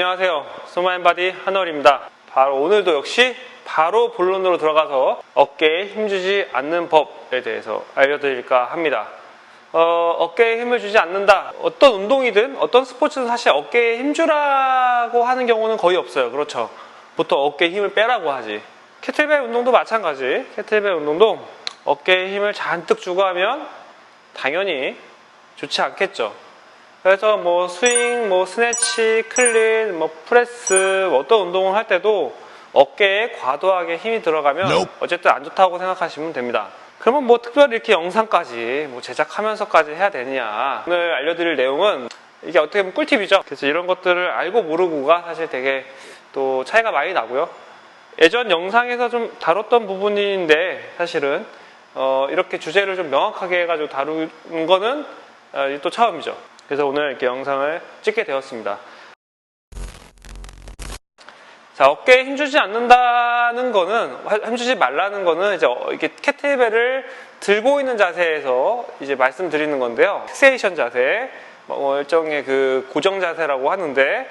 안녕하세요. 소마앤바디 한월입니다. 바로 오늘도 역시 바로 본론으로 들어가서 어깨에 힘주지 않는 법에 대해서 알려드릴까 합니다. 어깨에 힘을 주지 않는다. 어떤 운동이든 어떤 스포츠든 사실 어깨에 힘주라고 하는 경우는 거의 없어요. 그렇죠. 보통 어깨에 힘을 빼라고 하지. 캐틀벨 운동도 마찬가지. 캐틀벨 운동도 어깨에 힘을 잔뜩 주고 하면 당연히 좋지 않겠죠. 그래서 뭐 스윙, 뭐 스네치, 클린, 뭐 프레스, 어떤 운동을 할 때도 어깨에 과도하게 힘이 들어가면 어쨌든 안 좋다고 생각하시면 됩니다. 그러면 뭐 특별히 이렇게 영상까지 뭐 제작하면서까지 해야 되느냐. 오늘 알려드릴 내용은 이게 어떻게 보면 꿀팁이죠. 그래서 이런 것들을 알고 모르고가 사실 되게 또 차이가 많이 나고요. 예전 영상에서 좀 다뤘던 부분인데 사실은 이렇게 주제를 좀 명확하게 해가지고 다루는 거는 또 처음이죠. 그래서 오늘 이렇게 영상을 찍게 되었습니다. 자, 어깨에 힘주지 않는다는 거는, 힘주지 말라는 거는 이제 이렇게 캐틀벨을 들고 있는 자세에서 이제 말씀드리는 건데요. 픽세이션 자세, 일종의 그 고정 자세라고 하는데,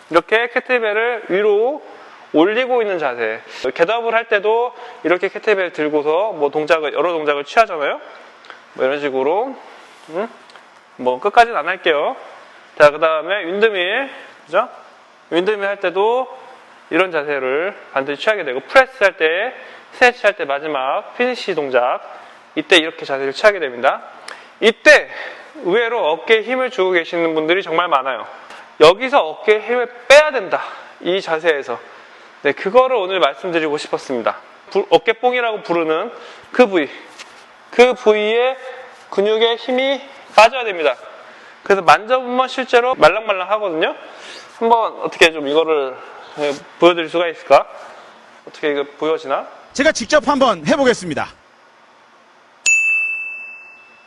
이렇게 캐틀벨을 위로 올리고 있는 자세. 겟업을 할 때도 이렇게 캐틀벨 들고서 뭐 여러 동작을 취하잖아요. 뭐 이런 식으로. 뭐 끝까지는 안 할게요. 자, 그 다음에 윈드밀, 그죠? 윈드밀 할 때도 이런 자세를 반드시 취하게 되고, 프레스 할 때, 스트레치 할 때 마지막 피니시 동작, 이때 이렇게 자세를 취하게 됩니다. 이때 의외로 어깨에 힘을 주고 계시는 분들이 정말 많아요. 여기서 어깨에 힘을 빼야 된다. 이 자세에서. 네, 그거를 오늘 말씀드리고 싶었습니다. 어깨뽕이라고 부르는 그 부위. 그 부위에 근육에 힘이 빠져야 됩니다. 그래서 만져보면 실제로 말랑말랑 하거든요. 한번 어떻게 좀 이거를 보여드릴 수가 있을까? 어떻게 이거 보여지나? 제가 직접 한번 해보겠습니다.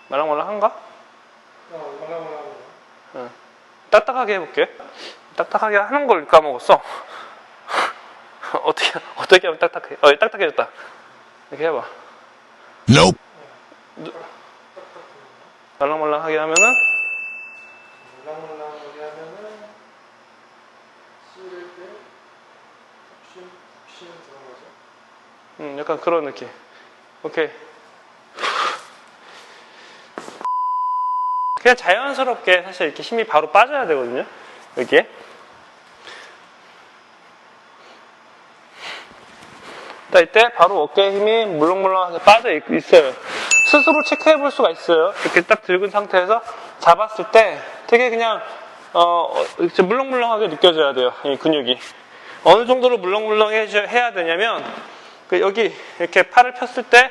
말랑말랑한가? 말랑말랑. 딱딱하게 해볼게. 딱딱하게 하는 걸 까먹었어. 어떻게 하면 딱딱해? 딱딱해졌다. 이렇게 해봐. Nope. 말랑말랑하게 하면은 씹을 때 푹신 들어가죠? 약간 그런 느낌. 오케이. 그냥 자연스럽게 사실 이렇게 힘이 바로 빠져야 되거든요. 여기에. 자, 이때 바로 어깨에 힘이 물렁물렁하게 빠져 있어요. 스스로 체크해 볼 수가 있어요. 이렇게 딱 들은 상태에서 잡았을 때 되게 그냥 물렁물렁하게 느껴져야 돼요. 이 근육이. 어느 정도로 물렁물렁해야 되냐면 여기 이렇게 팔을 폈을 때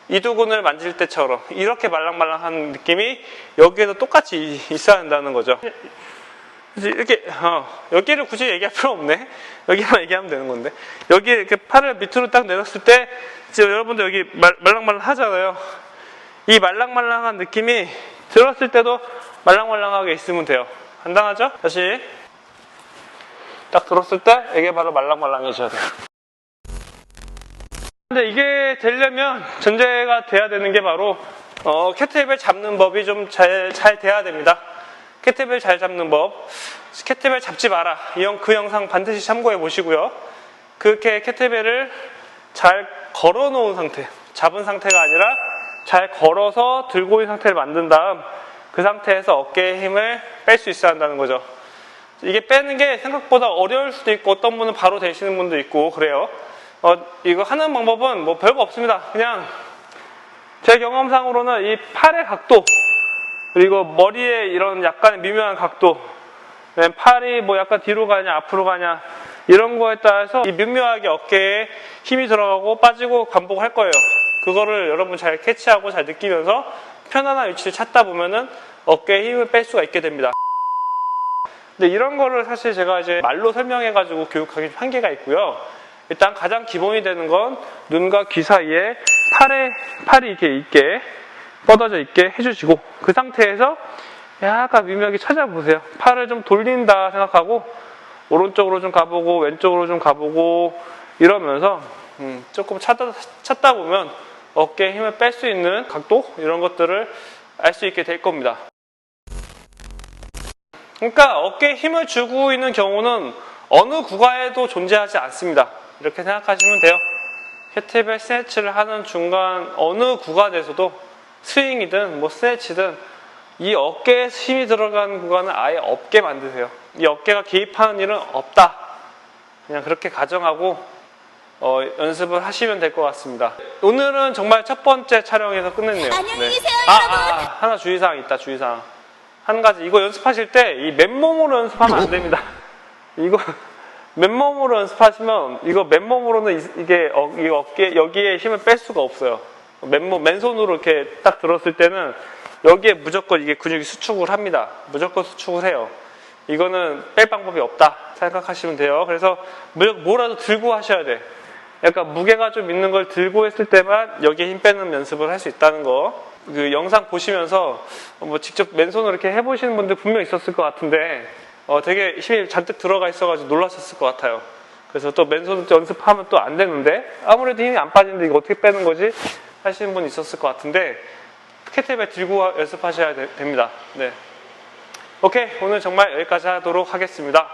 이두근을 만질 때처럼 이렇게 말랑말랑한 느낌이 여기에도 똑같이 있어야 한다는 거죠. 이렇게 여기를 굳이 얘기할 필요 없네. 여기만 얘기하면 되는 건데, 여기 이렇게 팔을 밑으로 딱 내렸을 때 이제 여러분들 여기 말랑말랑 하잖아요. 이 말랑말랑한 느낌이 들었을 때도 말랑말랑하게 있으면 돼요. 간단하죠? 다시 딱 들었을 때 이게 바로 말랑말랑해져야 돼요. 근데 이게 되려면 전제가 돼야 되는 게 바로 캐틀벨 잡는 법이 좀 잘 돼야 됩니다. 캐틀벨 잘 잡는 법. 캐틀벨 잡지 마라. 그 영상 반드시 참고해 보시고요. 그렇게 캐틀벨을 잘 걸어 놓은 상태, 잡은 상태가 아니라 잘 걸어서 들고 있는 상태를 만든 다음 그 상태에서 어깨에 힘을 뺄 수 있어야 한다는 거죠. 이게 빼는 게 생각보다 어려울 수도 있고 어떤 분은 바로 되시는 분도 있고 그래요. 이거 하는 방법은 뭐 별거 없습니다. 그냥 제 경험상으로는 이 팔의 각도, 그리고 머리에 이런 약간 미묘한 각도, 팔이 뭐 약간 뒤로 가냐 앞으로 가냐 이런 거에 따라서 이 미묘하게 어깨에 힘이 들어가고 빠지고 반복할 거예요. 그거를 여러분 잘 캐치하고 잘 느끼면서 편안한 위치를 찾다 보면은 어깨에 힘을 뺄 수가 있게 됩니다. 근데 이런 거를 사실 제가 이제 말로 설명해가지고 교육하기 한계가 있고요. 일단 가장 기본이 되는 건 눈과 귀 사이에 팔이 이렇게 있게 뻗어져 있게 해주시고, 그 상태에서 약간 미묘하게 찾아보세요. 팔을 좀 돌린다 생각하고 오른쪽으로 좀 가보고 왼쪽으로 좀 가보고 이러면서 조금 찾다 보면 어깨에 힘을 뺄 수 있는 각도 이런 것들을 알 수 있게 될 겁니다. 그러니까 어깨에 힘을 주고 있는 경우는 어느 구간에도 존재하지 않습니다. 이렇게 생각하시면 돼요. 캐틀벨 스네치를 하는 중간 어느 구간에서도 스윙이든 뭐 스네치든 이 어깨에 힘이 들어가는 구간은 아예 없게 만드세요. 이 어깨가 개입하는 일은 없다. 그냥 그렇게 가정하고 연습을 하시면 될 것 같습니다. 오늘은 정말 첫 번째 촬영에서 끝냈네요. 안녕히 계세요, 하나 주의사항 있다, 주의사항. 한 가지, 이거 연습하실 때 이 맨몸으로 연습하면 안 됩니다. 이거 맨몸으로 연습하시면 이거 맨몸으로는 이게 이 어깨 여기에 힘을 뺄 수가 없어요. 맨손으로 이렇게 딱 들었을 때는 여기에 무조건 이게 근육이 수축을 합니다. 무조건 수축을 해요. 이거는 뺄 방법이 없다 생각하시면 돼요. 그래서 무조건 뭐라도 들고 하셔야 돼. 약간 무게가 좀 있는 걸 들고 했을 때만 여기에 힘 빼는 연습을 할 수 있다는 거. 그 영상 보시면서 뭐 직접 맨손으로 이렇게 해보시는 분들 분명 있었을 것 같은데 되게 힘이 잔뜩 들어가 있어가지고 놀라셨을 것 같아요. 그래서 또 맨손으로 연습하면 또 안 되는데 아무래도 힘이 안 빠지는데 이거 어떻게 빼는 거지? 하시는 분 있었을 것 같은데 캐틀벨 들고 연습하셔야 됩니다. 네. 오케이, 오늘 정말 여기까지 하도록 하겠습니다.